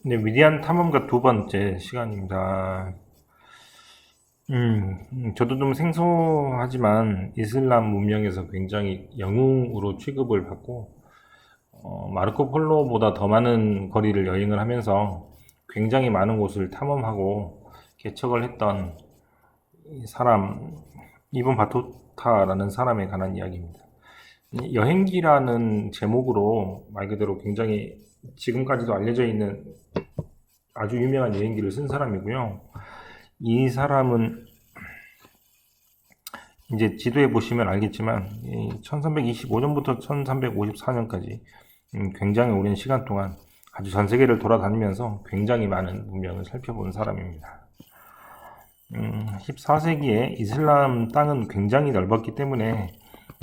네, 위대한 탐험가 두 번째 시간입니다. 저도 좀 생소하지만 이슬람 문명에서 굉장히 영웅으로 취급을 받고, 마르코 폴로보다 더 많은 거리를 여행을 하면서 굉장히 많은 곳을 탐험하고 개척을 했던 이 사람, 이븐 바투타라는 사람에 관한 이야기입니다. 이 여행기라는 제목으로 말 그대로 굉장히 지금까지도 알려져 있는 아주 유명한 여행기를 쓴 사람이고요. 이 사람은 이제 지도에 보시면 알겠지만 1325년부터 1354년까지 굉장히 오랜 시간 동안 아주 전 세계를 돌아다니면서 굉장히 많은 문명을 살펴본 사람입니다. 14세기에 이슬람 땅은 굉장히 넓었기 때문에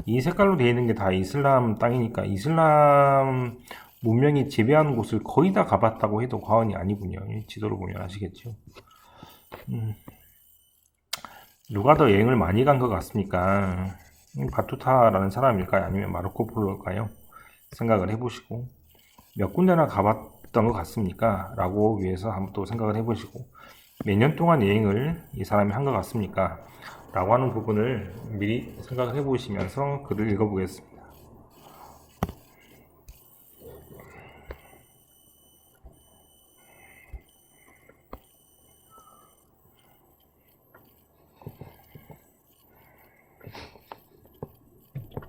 이 색깔로 되어 있는 게 다 이슬람 땅이니까 이슬람 문명이 지배하는 곳을 거의 다 가봤다고 해도 과언이 아니군요. 이 지도를 보면 아시겠죠. 누가 더 여행을 많이 간 것 같습니까? 바투타라는 사람일까요? 아니면 마르코 폴로일까요? 생각을 해보시고 몇 군데나 가봤던 것 같습니까? 라고 위해서 한번 또 생각을 해보시고 몇 년 동안 여행을 이 사람이 한 것 같습니까? 라고 하는 부분을 미리 생각을 해보시면서 글을 읽어보겠습니다.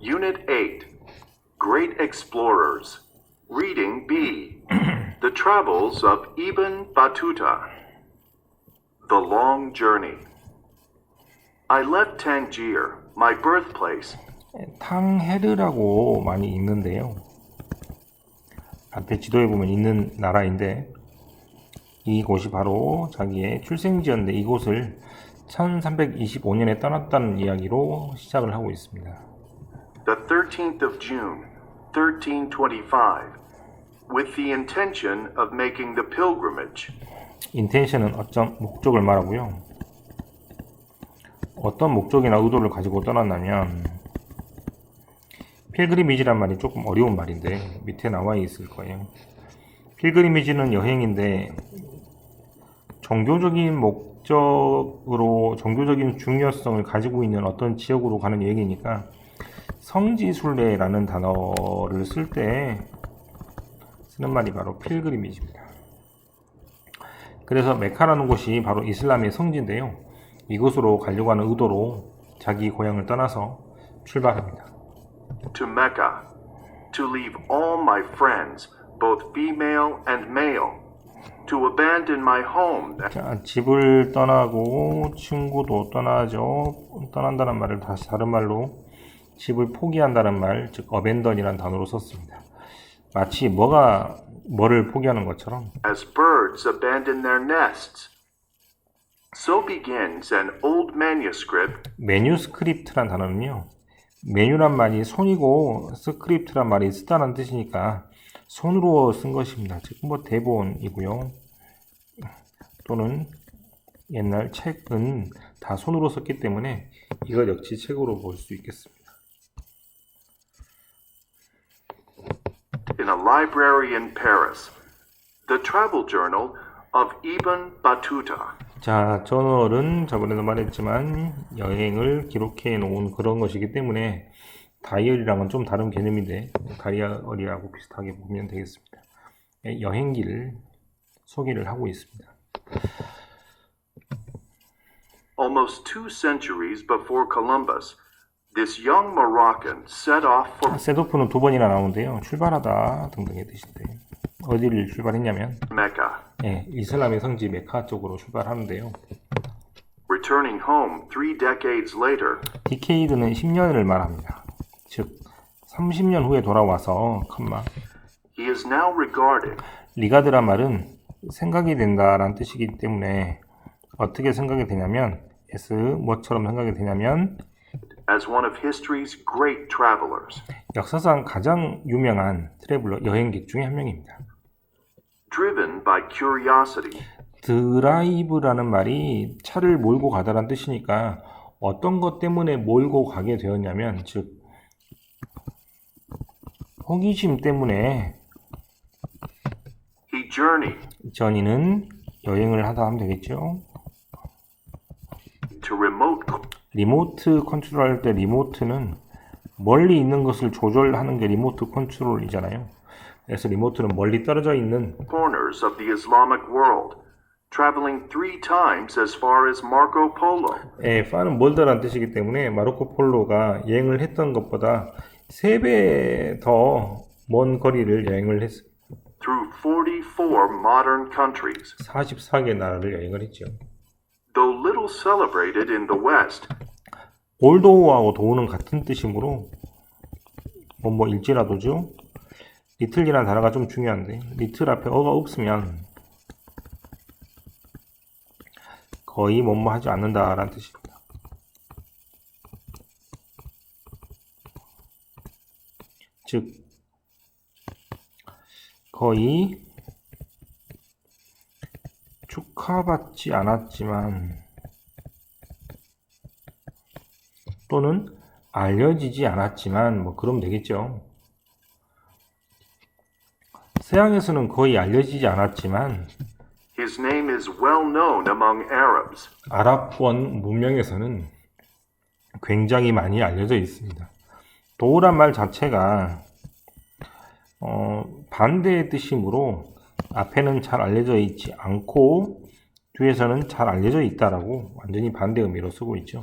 Unit 8, Great Explorers. Reading B, The Travels of Ibn Battuta. The Long Journey. I left Tangier, my birthplace. 탕헤르라고 많이 읽는데요. 앞에 지도에 보면 있는 나라인데 이곳이 바로 자기의 출생지였는데 이곳을 1325년에 떠났다는 이야기로 시작을 하고 있습니다. The 13th of June, 1325, with the intention of making the pilgrimage. 인텐션은 어떤 목적을 말하고요. 어떤 목적이나 의도를 가지고 떠났냐면 필그리미지란 말이 조금 어려운 말인데 밑에 나와 있을 거예요. 필그리미지는 여행인데 종교적인 목적으로 종교적인 중요성을 가지고 있는 어떤 지역으로 가는 여행이니까 성지순례라는 단어를 쓸 때 쓰는 말이 바로 필그리미지입니다. 그래서 메카라는 곳이 바로 이슬람의 성지인데요. 이곳으로 가려고 하는 의도로 자기 고향을 떠나서 출발합니다. To Mecca, to leave all my friends, both female and male, to abandon my home. 자, 집을 떠나고 친구도 떠나죠. 떠난다는 말을 다시 다른 말로 집을 포기한다는 말, 즉 abandon이라는 단어로 썼습니다. 마치 뭐를 포기하는 것처럼 As birds abandon their nests. So begins an old manuscript. 매뉴스크립트란 단어는요. 메뉴란 말이 손이고 스크립트란 말이 쓰다는 뜻이니까 손으로 쓴 것입니다. 즉 뭐 대본이고요. 또는 옛날 책은 다 손으로 썼기 때문에 이것 역시 책으로 볼 수 있겠습니다. In a library in Paris. The travel journal of Ibn Battuta. 자, 저널은 저번에도 말했지만 여행을 기록해 놓은 그런 것이기 때문에 다이어리랑은 좀 다른 개념인데 다이어리하고 비슷하게 보면 되겠습니다. 여행기를 소개를 하고 있습니다. Almost 2 centuries before Columbus, this young Moroccan set off for 셋오프는 두 번이나 나오는데요. 출발하다 등등의 뜻인데 어디를 출발했냐면 Mecca, 이슬람의 성지 메카 쪽으로 출발하는데요. returning home 3 decades later. 디케이드는 10년을 말합니다. 즉 30년 후에 돌아와서 He is now regarded 리가드란 말은 생각이 된다라는 뜻이기 때문에 어떻게 생각이 되냐면 뭐처럼 생각이 되냐면 as one of history's great travelers. 역사상 가장 유명한 트래블러 여행객 중에 한 명입니다. Driven by curiosity. 드라이브라는 말이 차를 몰고 가다라는 뜻이니까 어떤 것 때문에 몰고 가게 되었냐면 즉 호기심 때문에 He journey journey는 여행을 하다 하면 되겠죠. to remote 리모트 컨트롤 할 때 리모트는 멀리 있는 것을 조절하는 게 리모트 컨트롤이잖아요. 그래서 리모트는 멀리 떨어져 있는 corners of the Islamic world, traveling 3 times as far as Marco Polo. far은 멀다라는 뜻이기 때문에 마르코 폴로가 여행을 했던 것보다 3배 더 먼 거리를 여행을 했어요. Through 44 modern countries. 44개 나라를 여행을 했죠. Though little celebrated in the West, 올도우하고 도우는 같은 뜻이므로 일지라도죠. 리틀이라는 단어가 좀 중요한데 리틀 앞에 어가 없으면 거의 하지 않는다라는 뜻입니다. 즉 거의 축하받지 않았지만 또는 알려지지 않았지만 그러면 되겠죠. 서양에서는 거의 알려지지 않았지만 his name is well known among Arabs. 아랍권 문명에서는 굉장히 많이 알려져 있습니다. 도우란 말 자체가 반대의 뜻이므로 앞에는 잘 알려져 있지 않고 뒤에서는 잘 알려져 있다라고 완전히 반대 의미로 쓰고 있죠.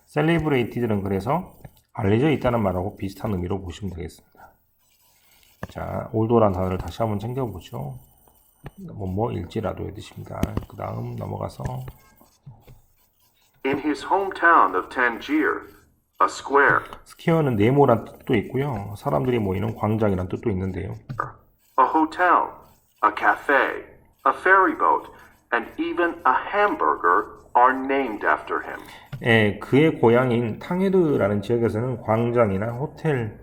셀레브레이티드는 그래서 알려져 있다는 말하고 비슷한 의미로 보시면 되겠습니다. 자, 올도란 단어를 다시 한번 챙겨보죠. 일지라도의 뜻입니다. 그 다음 넘어가서 In his hometown of Tangier, a square, 스퀘어는 네모란 뜻도 있고요. 사람들이 모이는 광장이란 뜻도 있는데요. a hotel, a cafe, a ferry boat, and even a hamburger are named after him. 그의 고향인 탕헤르라는 지역에서는 광장이나 호텔,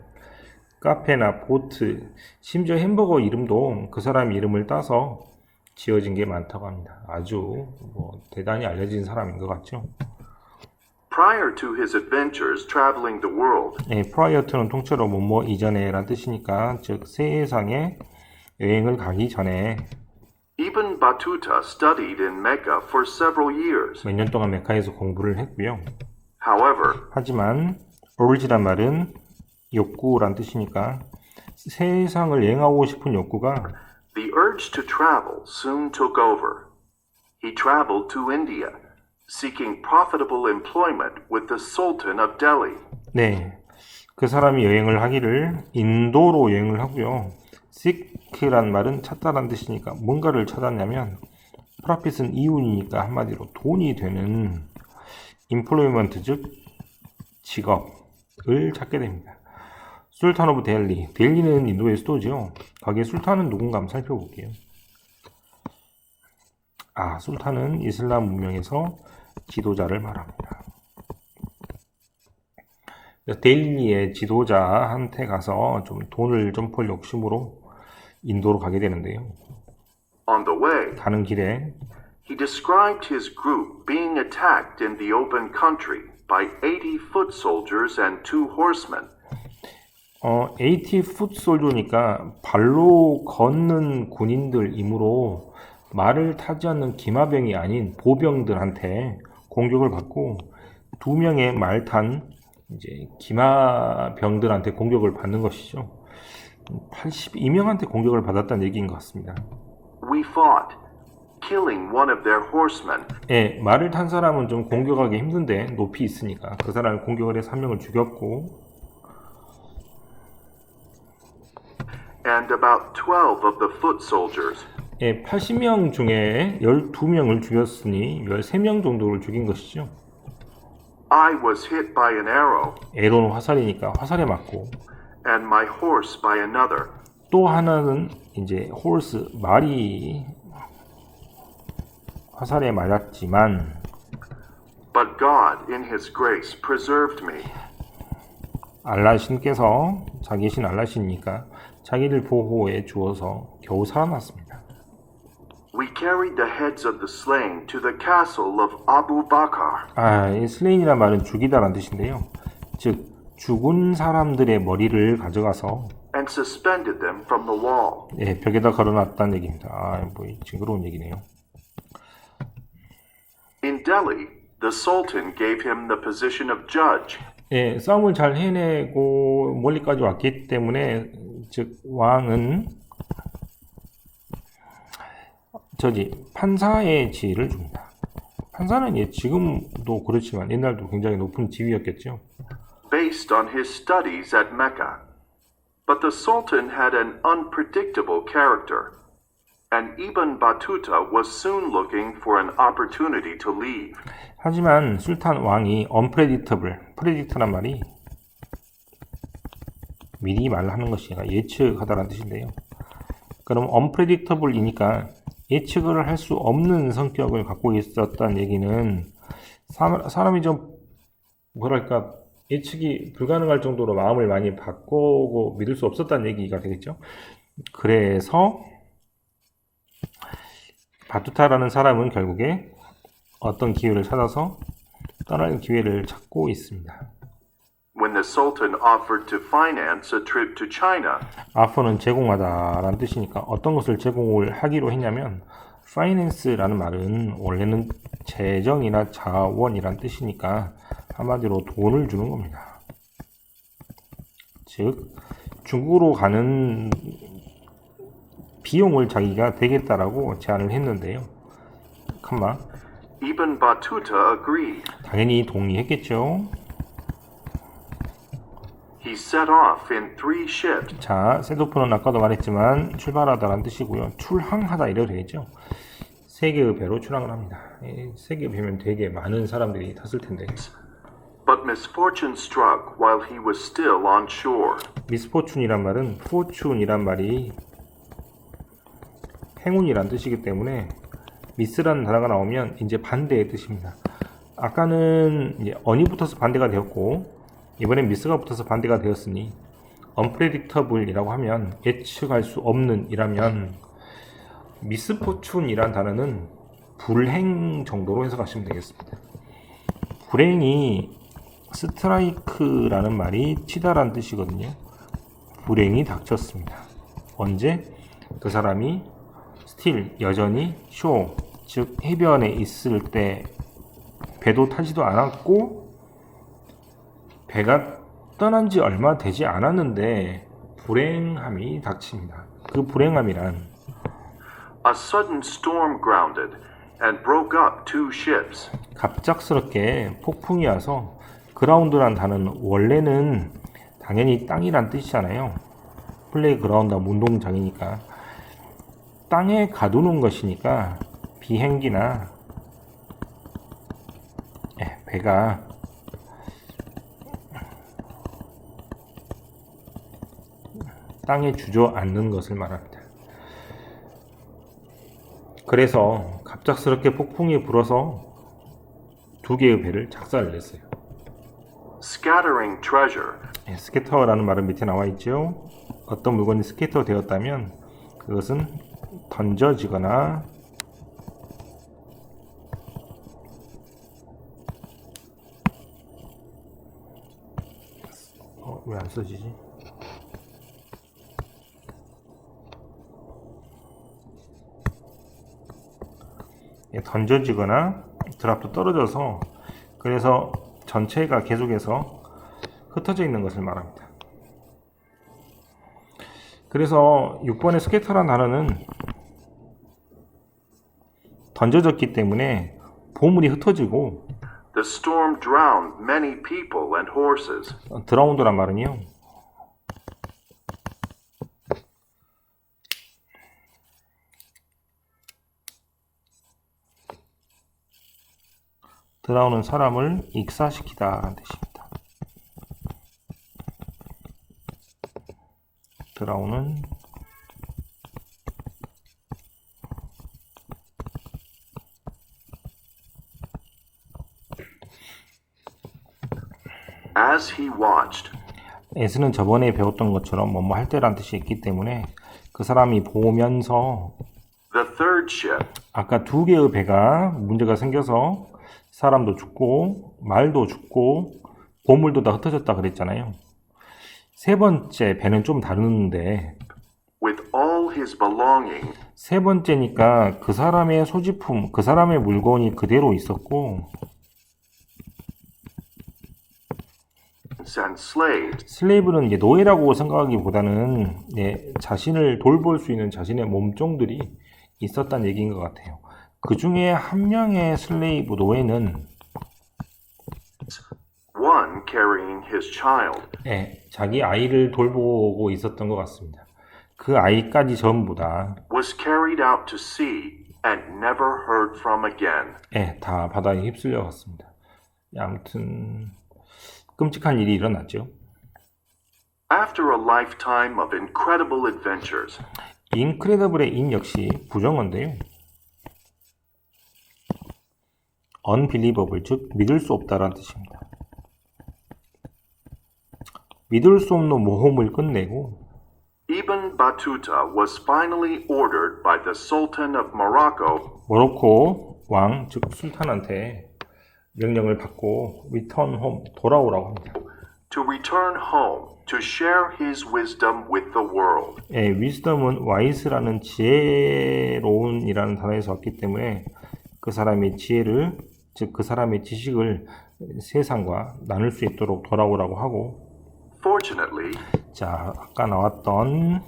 카페나 보트, 심지어 햄버거 이름도 그 사람 이름을 따서 지어진 게 많다고 합니다. 아주 대단히 알려진 사람인 것 같죠. Prior to his adventures traveling the world, prior to는 통째로 이전에란 뜻이니까 즉 세상에 여행을 가기 전에 Ibn Battuta studied in Mecca for several years. 몇 년 동안 메카에서 공부를 했고요. However, 하지만 urge란 말은 욕구란 뜻이니까 세상을 여행하고 싶은 욕구가 the urge to travel soon took over. He traveled to India, seeking profitable employment with the Sultan of Delhi. 그 사람이 여행을 하기를 인도로 여행을 하고요. seek란 말은 찾다란 뜻이니까 뭔가를 찾았냐면 profit은 이윤이니까 한마디로 돈이 되는 employment 즉 직업을 찾게 됩니다. 술탄 오브 델리. 델리는 인도의 수도죠. 거기에 술탄은 누군가 한번 살펴볼게요. 술탄은 이슬람 문명에서 지도자를 말합니다. 델리의 지도자한테 가서 좀 돈을 좀 벌 욕심으로 인도로 가게 되는데요. On the way, 가는 길에 he described his group being attacked in the open country by 80 foot soldiers and 2 horsemen. 80풋 솔조니까 발로 걷는 군인들이므로 말을 타지 않는 기마병이 아닌 보병들한테 공격을 받고 2명의 말 탄 기마병들한테 공격을 받는 것이죠. 82명한테 공격을 받았다는 얘기인 것 같습니다. We fought, killing one of their horsemen. 말을 탄 사람은 좀 공격하기 힘든데 높이 있으니까 그 사람을 공격을 해서 1명을 죽였고 And about 12 of the foot soldiers. 80명 중에 12명을 죽였으니 13명 정도를 죽인 것이죠. I was hit by an arrow. 에로는 화살이니까 화살에 맞고 And my horse by another. 또 하나는 홀스 말이 화살에 맞았지만 But God in his grace preserved me. 알라신께서 자기 신 알라신이니까 자기를 보호해 주어서 겨우 살아났습니다. We carried the heads of the slain to the castle of Abu Bakr. 이 슬레인이란 말은 죽이다라는 뜻인데요. 즉 죽은 사람들의 머리를 가져가서 And and suspended them from the wall. 예, 벽에다 걸어놨다는 얘기입니다. 아, 뭐 징그러운 얘기네요. In Delhi, the Sultan gave him the position of judge. 예, 싸움을 잘 해내고 멀리까지 왔기 때문에 즉 왕은 판사의 지위를 줍니다. 판사는 지금도 그렇지만 옛날도 굉장히 높은 지위였겠죠. Based on his studies at Mecca. But the Sultan had an unpredictable character, and Ibn Battuta was soon looking for an opportunity to leave. 하지만 술탄 왕이 unpredictable, predict란 말이 미리 말하는 것이 아니라 예측하다라는 뜻인데요. 그럼 unpredictable이니까 예측을 할 수 없는 성격을 갖고 있었다는 얘기는 사람이 좀 뭐랄까 예측이 불가능할 정도로 마음을 많이 바꾸고 믿을 수 없었다는 얘기가 되겠죠. 그래서 바투타라는 사람은 결국에 어떤 기회를 찾아서 떠날 기회를 찾고 있습니다. When the Sultan offered to finance a trip to China, offer는 제공하다라는 뜻이니까 어떤 것을 제공을 하기로 했냐면 finance라는 말은 원래는 재정이나 자원이란 뜻이니까 한마디로 돈을 주는 겁니다. 즉 중국으로 가는 비용을 자기가 대겠다라고 제안을 했는데요. Ibn Battuta agreed. 당연히 동의했겠죠. He set off in 3 ships. 자, 셋오프는 아까도 말했지만 출발하다라는 뜻이고요. 출항하다 이래도 되겠죠. 3개의 배로 출항을 합니다. 3개의 배면 되게 많은 사람들이 탔을 텐데. But misfortune struck while he was still on shore. 미스포춘이란 말은 fortune이란 말이 행운이란 뜻이기 때문에 미스라는 단어가 나오면 이제 반대의 뜻입니다. 아까는 이제 on이 붙어서 반대가 되었고 이번엔 미스가 붙어서 반대가 되었으니 unpredictable이라고 하면 예측할 수 없는 이라면 미스포춘이란 단어는 불행 정도로 해석하시면 되겠습니다. 불행이 스트라이크라는 말이 치다라는 뜻이거든요. 불행이 닥쳤습니다. 언제? 그 사람이 still 여전히 쇼 즉 해변에 있을 때 배도 타지도 않았고 배가 떠난 지 얼마 되지 않았는데 불행함이 닥칩니다. 그 불행함이란 A sudden storm grounded and broke up 2 ships. 갑작스럽게 폭풍이 와서 그라운드란 단어는 원래는 당연히 땅이란 뜻이잖아요. 플레이그라운드 운동장이니까 땅에 가두는 것이니까 비행기나 배가 땅에 주저앉는 것을 말합니다. 그래서 갑작스럽게 폭풍이 불어서 2개의 배를 작사를 냈어요. Scattering treasure. 스캐터라는 말은 밑에 나와 있죠. 어떤 물건이 스캐터 되었다면 그것은 던져지거나 왜 안 써지지? 던져지거나 드랍도 떨어져서 그래서 전체가 계속해서 흩어져 있는 것을 말합니다. 그래서 6번의 스캐터라는 단어는 던져졌기 때문에 보물이 흩어지고 The storm drowned many people and horses. 드라운드란 말은요. 드라운은 사람을 익사시키다라는 뜻입니다. 드라운은 As he watched, as는 저번에 배웠던 것처럼 뭐뭐 할 때란 뜻이 있기 때문에 그 사람이 보면서 the 3rd ship, 아까 2개의 배가 문제가 생겨서 사람도 죽고 말도 죽고 보물도 다 흩어졌다 그랬잖아요. 세 번째 배는 좀 다른데 with all his belongings 세 번째니까 그 사람의 소지품, 그 사람의 물건이 그대로 있었고 and slaves, 슬레이브는 이제 노예라고 생각하기보다는 자신을 돌볼 수 있는 자신의 몸종들이 있었다는 얘기인 것 같아요. 그 중에 한 명의 슬레이브 노예는 one carrying his child. 자기 아이를 돌보고 있었던 것 같습니다. 그 아이까지 전부 다 Was carried out to sea and never heard from again. 다 바다에 휩쓸려 갔습니다. 아무튼 끔찍한 일이 일어났죠. After a lifetime of incredible adventures, 인크레더블의 인 역시 부정어인데요. unbelievable, 즉 믿을 수 없다라는 뜻입니다. 믿을 수 없는 모험을 끝내고 Ibn Battuta was finally ordered by the Sultan of Morocco 모로코 왕, 즉 술탄한테 명령을 받고 return home, 돌아오라고 합니다. to return home to share his wisdom with the world. wisdom은 wise라는 지혜로운이라는 단어에서 왔기 때문에 그 사람의 지혜를, 즉 그 사람의 지식을 세상과 나눌 수 있도록 돌아오라고 하고, Fortunately, 자, 아까 나왔던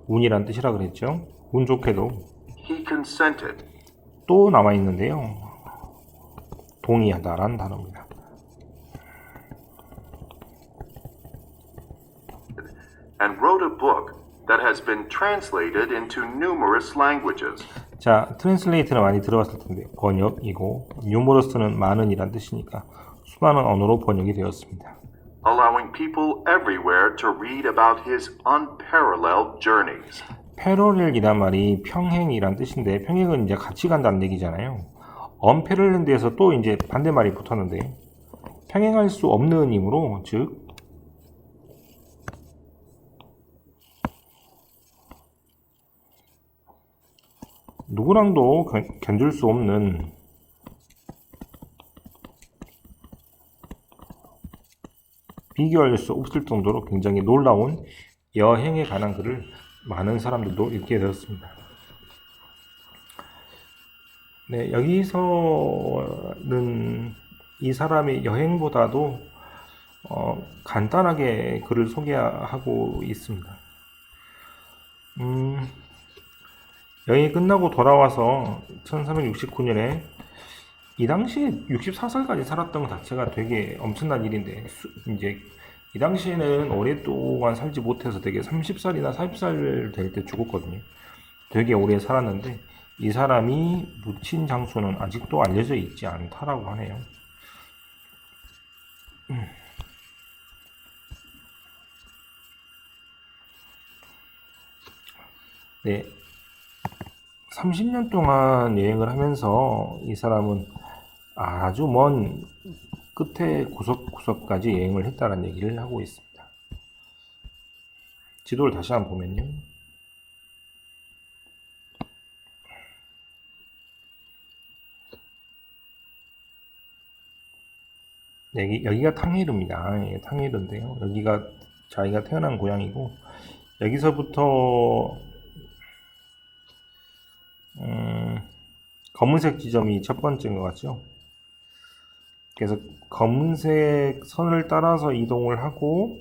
운이란 뜻이라 그랬죠. 운 좋게도 he consented 또 남아 있는데요. 동의하다라는 단어입니다. and wrote a book that has been translated into numerous languages. 자, 트랜슬레이트는 많이 들어봤을 텐데 번역이고 뉴머러스는 많은이란 뜻이니까 수많은 언어로 번역이 되었습니다. allowing people everywhere to read about his unparalleled journeys. 패러렐이란 말이 평행이란 뜻인데 평행은 이제 같이 간다는 얘기잖아요. 언패럴렐드에서 또 이제 반대말이 붙었는데 평행할 수 없는 이므로 즉 누구랑도 견줄 수 없는 비교할 수 없을 정도로 굉장히 놀라운 여행에 관한 글을 많은 사람들도 읽게 되었습니다. 네, 여기서는 이 사람의 여행보다도 간단하게 글을 소개하고 있습니다. 여행이 끝나고 돌아와서 1369년에 이 당시에 64살까지 살았던 것 자체가 되게 엄청난 일인데 이제 이 당시에는 오랫동안 살지 못해서 되게 30살이나 40살 될 때 죽었거든요. 되게 오래 살았는데 이 사람이 묻힌 장소는 아직도 알려져 있지 않다라고 하네요. 네, 30년 동안 여행을 하면서 이 사람은 아주 먼 끝에 구석구석까지 여행을 했다는 얘기를 하고 있습니다. 지도를 다시 한번 보면요. 여기가 탕헤르입니다. 예, 탕헤르인데요. 여기가 자기가 태어난 고향이고 여기서부터 검은색 지점이 첫 번째인 것 같죠. 그래서 검은색 선을 따라서 이동을 하고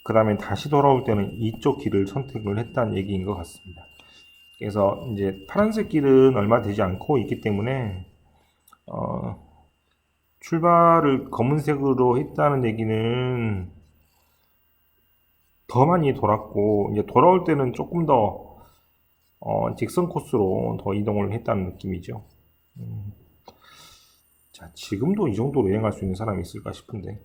그 다음에 다시 돌아올 때는 이쪽 길을 선택을 했다는 얘기인 것 같습니다. 그래서 이제 파란색 길은 얼마 되지 않고 있기 때문에 출발을 검은색으로 했다는 얘기는 더 많이 돌았고 이제 돌아올 때는 조금 더 직선 코스로 더 이동을 했다는 느낌이죠. 자, 지금도 이 정도로 여행할 수 있는 사람이 있을까 싶은데.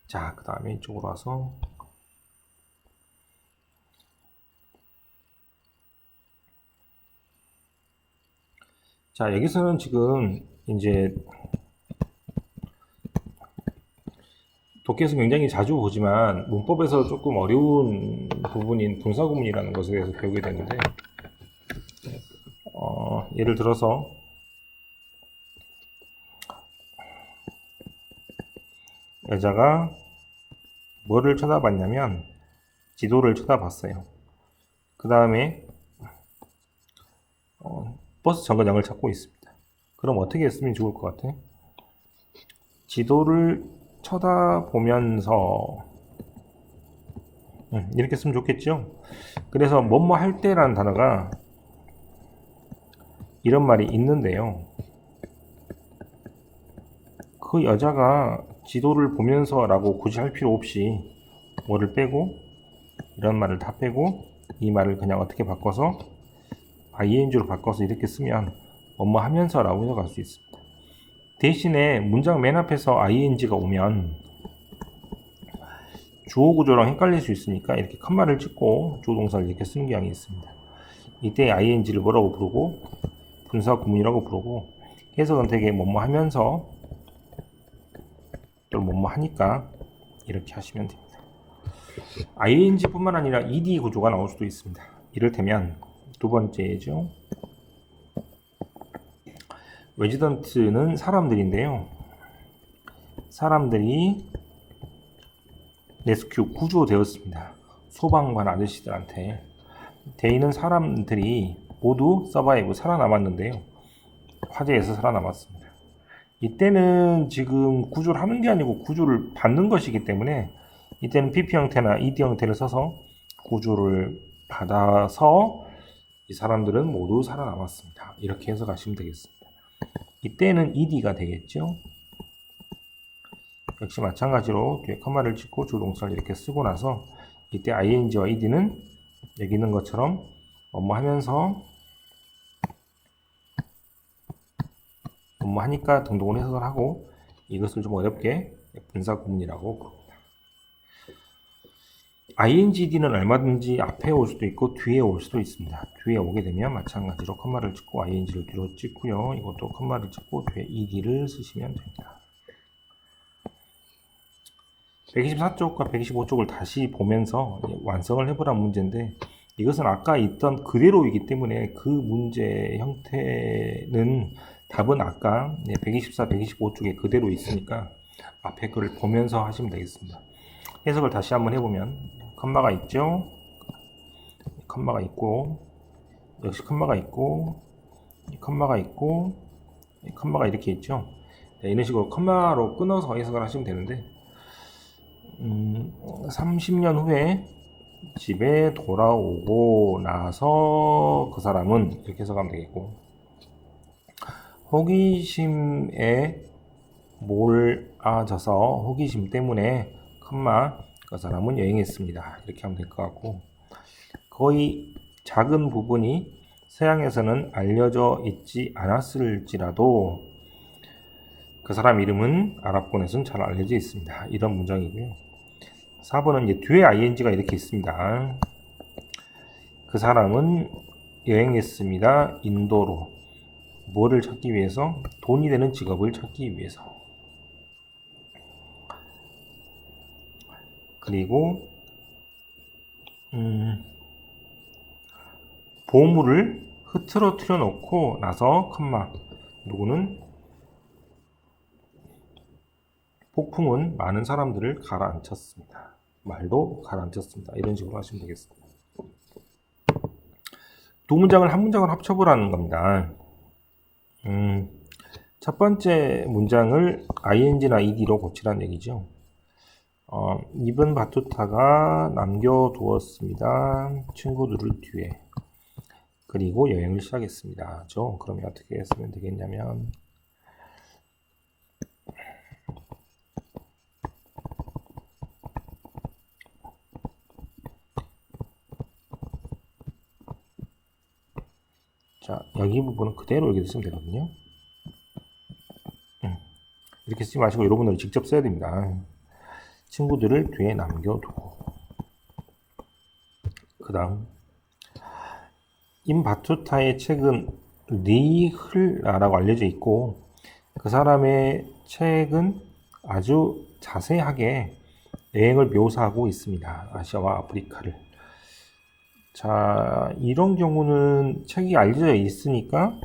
자, 그 다음에 이쪽으로 와서 자, 여기서는 지금 이제 독해에서 굉장히 자주 보지만 문법에서 조금 어려운 부분인 분사구문이라는 것에 대해서 배우게 되는데 예를 들어서 여자가 뭐를 쳐다봤냐면 지도를 쳐다봤어요. 그 다음에 버스 정거장을 찾고 있습니다. 그럼 어떻게 했으면 좋을 것 같아? 지도를 쳐다보면서 이렇게 쓰면 좋겠죠? 그래서 뭐뭐 할 때라는 단어가 이런 말이 있는데요. 그 여자가 지도를 보면서 라고 굳이 할 필요 없이 뭐를 빼고 이런 말을 다 빼고 이 말을 그냥 어떻게 바꿔서 ing로 바꿔서 이렇게 쓰면 뭐뭐 하면서 라고 해석할 수 있습니다. 대신에 문장 맨 앞에서 ing가 오면 주어 구조랑 헷갈릴 수 있으니까 이렇게 컴마를 찍고 주동사를 이렇게 쓰는 경향이 있습니다. 이때 ing를 뭐라고 부르고 분사 구문이라고 부르고 해석은 되게 뭐뭐 하면서 또 뭐뭐 하니까 이렇게 하시면 됩니다. ing 뿐만 아니라 ed 구조가 나올 수도 있습니다. 이를테면 두 번째죠. 레지던트는 사람들인데요. 사람들이 레스큐 구조되었습니다. 소방관 아저씨들한테. 대인은 사람들이 모두 서바이브 살아남았는데요. 화재에서 살아남았습니다. 이때는 지금 구조를 하는 게 아니고 구조를 받는 것이기 때문에 이때는 PP 형태나 ED 형태를 써서 구조를 받아서 이 사람들은 모두 살아남았습니다. 이렇게 해석하시면 되겠습니다. 이때는 ED가 되겠죠. 역시 마찬가지로 뒤에 컴마를 찍고 주동사를 이렇게 쓰고 나서 이때 ing와 ed는 여기 있는 것처럼 뭐뭐 하면서 뭐뭐 하니까 등등을 해석을 하고 이것을 좀 어렵게 분사 구문이라고 부릅니다. ingd는 얼마든지 앞에 올 수도 있고 뒤에 올 수도 있습니다. 뒤에 오게 되면 마찬가지로 컴마를 찍고 ing를 뒤로 찍고요. 이것도 컴마를 찍고 뒤에 ed를 쓰시면 됩니다. 124쪽과 125쪽을 다시 보면서 완성을 해보란 문제인데 이것은 아까 있던 그대로이기 때문에 그 문제 형태는 답은 아까 124, 125쪽에 그대로 있으니까 앞에 거를 보면서 하시면 되겠습니다. 해석을 다시 한번 해보면 컴마가 있죠. 컴마가 있고 역시 컴마가 있고 컴마가 있고 컴마가 이렇게 있죠. 이런 식으로 컴마로 끊어서 해석을 하시면 되는데 30년 후에 집에 돌아오고 나서 그 사람은 이렇게 해석하면 되겠고 호기심에 몰아져서 호기심 때문에 컴마 그 사람은 여행했습니다. 이렇게 하면 될 것 같고 거의 작은 부분이 서양에서는 알려져 있지 않았을지라도 그 사람 이름은 아랍권에서는 잘 알려져 있습니다. 이런 문장이고요. 4번은 이제 뒤에 ing가 이렇게 있습니다. 그 사람은 여행했습니다. 인도로. 뭐를 찾기 위해서? 돈이 되는 직업을 찾기 위해서. 그리고 보물을 흐트러뜨려 놓고 나서 컴마 누구는 폭풍은 많은 사람들을 가라앉혔습니다. 말도 가라앉혔습니다. 이런 식으로 하시면 되겠습니다. 두 문장을 한 문장을 합쳐보라는 겁니다. 첫 번째 문장을 ing나 ed로 고치라는 얘기죠. 이번 바투타가 남겨두었습니다. 친구들을 뒤에. 그리고 여행을 시작했습니다. 그러면 어떻게 쓰면 되겠냐면 자, 여기 부분은 그대로 이렇게 쓰면 되거든요. 이렇게 쓰지 마시고 여러분들이 직접 써야 됩니다. 친구들을 뒤에 남겨두고 그 다음 임바투타의 책은 리흘라라고 알려져 있고 그 사람의 책은 아주 자세하게 여행을 묘사하고 있습니다. 아시아와 아프리카를. 자, 이런 경우는 책이 알려져 있으니까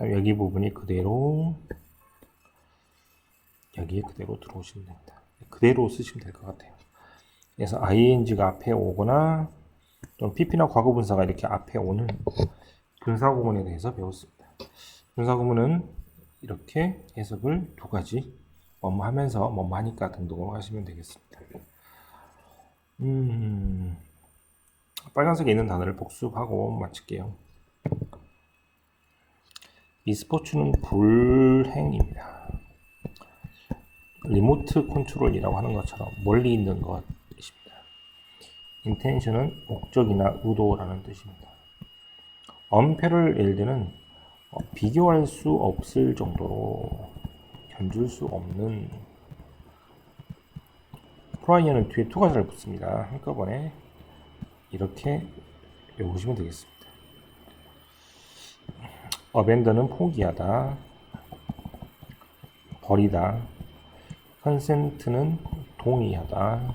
여기 부분이 그대로 여기에 그대로 들어오시면 됩니다. 그대로 쓰시면 될 것 같아요. 그래서 ing가 앞에 오거나 또는 pp나 과거분사가 이렇게 앞에 오는 분사구문에 대해서 배웠습니다. 분사구문은 이렇게 해석을 두 가지 뭐뭐 하면서 뭐뭐 하니까 등등으로 하시면 되겠습니다. 빨간색에 있는 단어를 복습하고 마칠게요. 미스포츠는 불행입니다. 리모트 컨트롤이라고 하는 것처럼 멀리 있는 것입니다. 인텐션은 목적이나 의도라는 뜻입니다. unparalleled는 비교할 수 없을 정도로 견줄 수 없는. prior는 뒤에 to가 잘 붙습니다. 한꺼번에 이렇게 외우시면 되겠습니다. abandon은 포기하다, 버리다. consent는 동의하다.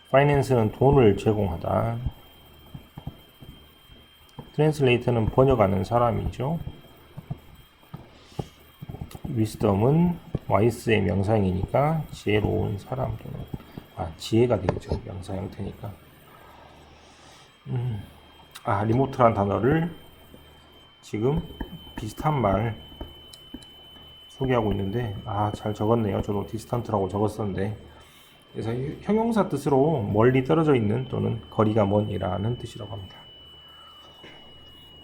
finance는 돈을 제공하다. translator는 번역하는 사람이죠. wisdom은 wise의 명사형이니까 지혜로운 사람 또는 지혜가 되겠죠. 명사 형태니까. 리모트란 단어를 지금 비슷한 말 소개하고 있는데 잘 적었네요. 저도 디스턴트라고 적었었는데, 그래서 형용사 뜻으로 멀리 떨어져 있는 또는 거리가 먼이라는 뜻이라고 합니다.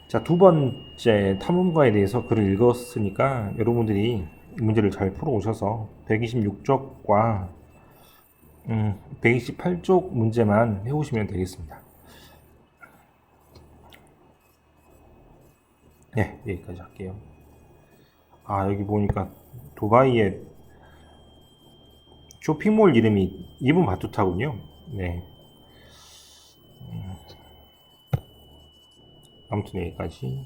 자, 두 번째 탐험가에 대해서 글을 읽었으니까 여러분들이 문제를 잘 풀어 오셔서 126쪽과 128쪽 문제만 해오시면 되겠습니다. 네, 여기까지 할게요. 여기 보니까 두바이의 쇼핑몰 이름이 이븐 바투타군요. 네. 아무튼 여기까지.